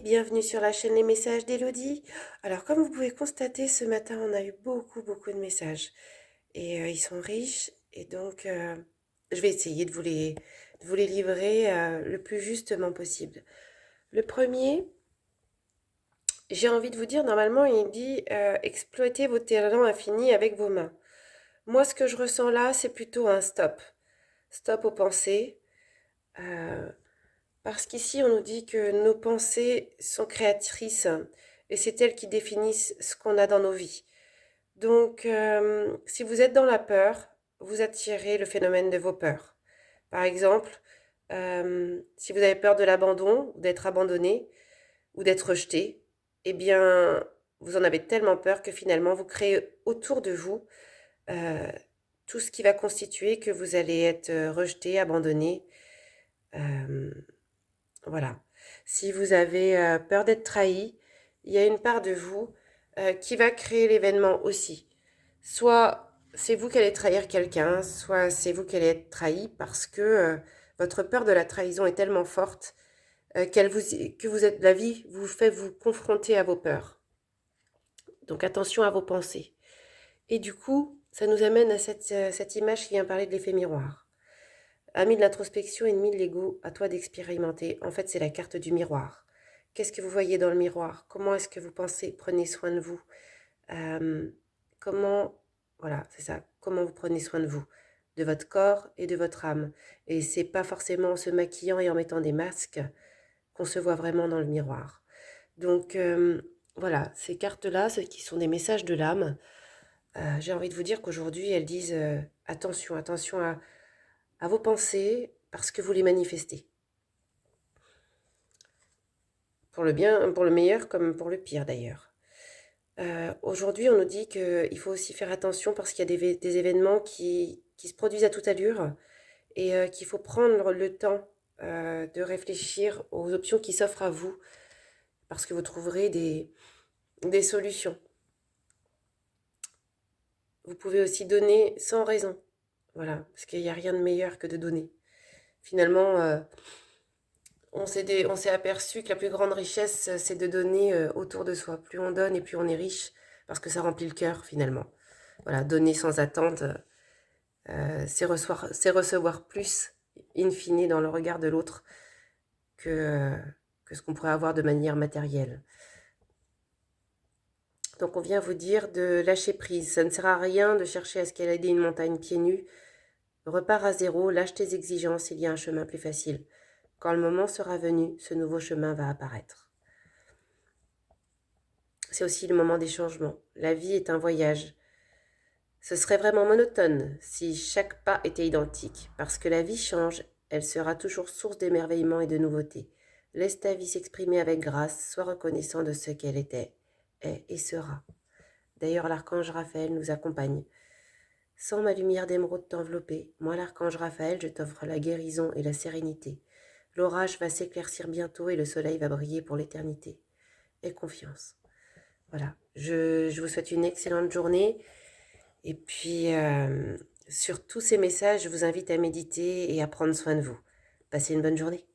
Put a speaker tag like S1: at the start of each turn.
S1: Bienvenue sur la chaîne Les Messages d'Elodie. Alors comme vous pouvez constater, ce matin on a eu beaucoup de messages et ils sont riches et donc je vais essayer de vous les livrer le plus justement possible. Le premier, j'ai envie de vous dire, normalement il dit exploitez vos talents infinis avec vos mains. Moi ce que je ressens là c'est plutôt un stop. Stop aux pensées. Euh, Parce qu'ici, on nous dit que nos pensées sont créatrices et c'est elles qui définissent ce qu'on a dans nos vies. Donc, si vous êtes dans la peur, vous attirez le phénomène de vos peurs. Par exemple, si vous avez peur de l'abandon, ou d'être abandonné, ou d'être rejeté, eh bien, vous en avez tellement peur que finalement, vous créez autour de vous euh, tout ce qui va constituer que vous allez être rejeté, abandonné. euh, Voilà. Si vous avez peur d'être trahi, il y a une part de vous qui va créer l'événement aussi. Soit c'est vous qui allez trahir quelqu'un, soit c'est vous qui allez être trahi parce que votre peur de la trahison est tellement forte que vous êtes, la vie vous fait vous confronter à vos peurs. Donc attention à vos pensées. Et du coup, ça nous amène à cette image qui vient parler de l'effet miroir. Ami de l'introspection, ennemi de l'ego, à toi d'expérimenter. En fait, c'est la carte du miroir. Qu'est-ce que vous voyez dans le miroir? Comment est-ce que vous pensez? Prenez soin de vous. Euh, comment, voilà, c'est ça. Comment vous prenez soin de vous, de votre corps et de votre âme. Et c'est pas forcément en se maquillant et en mettant des masques qu'on se voit vraiment dans le miroir. Donc voilà, ces cartes-là, ce qui sont des messages de l'âme, j'ai envie de vous dire qu'aujourd'hui, elles disent attention, attention à vos pensées parce que vous les manifestez. Pour le bien, pour le meilleur comme pour le pire d'ailleurs. Aujourd'hui, on nous dit qu'il faut aussi faire attention parce qu'il y a des événements qui se produisent à toute allure et qu'il faut prendre le temps de réfléchir aux options qui s'offrent à vous parce que vous trouverez des solutions. Vous pouvez aussi donner sans raison. Voilà, parce qu'il n'y a rien de meilleur que de donner. Finalement, on s'est aperçu que la plus grande richesse, c'est de donner autour de soi. Plus on donne et plus on est riche, parce que ça remplit le cœur finalement. Voilà, donner sans attente, c'est recevoir plus, in fine, dans le regard de l'autre que, que ce qu'on pourrait avoir de manière matérielle. Donc on vient vous dire de lâcher prise. Ça ne sert à rien de chercher à escalader une montagne pieds nus. Repars à zéro, lâche tes exigences, il y a un chemin plus facile. Quand le moment sera venu, ce nouveau chemin va apparaître. C'est aussi le moment des changements. La vie est un voyage. Ce serait vraiment monotone si chaque pas était identique. Parce que la vie change, elle sera toujours source d'émerveillement et de nouveautés. Laisse ta vie s'exprimer avec grâce, sois reconnaissant de ce qu'elle était, est et sera. D'ailleurs, l'archange Raphaël nous accompagne. Sans ma lumière d'émeraude t'envelopper, moi l'archange Raphaël, je t'offre la guérison et la sérénité. L'orage va s'éclaircir bientôt et le soleil va briller pour l'éternité. Aie confiance. Voilà, je vous souhaite une excellente journée. Et puis, sur tous ces messages, je vous invite à méditer et à prendre soin de vous. Passez une bonne journée.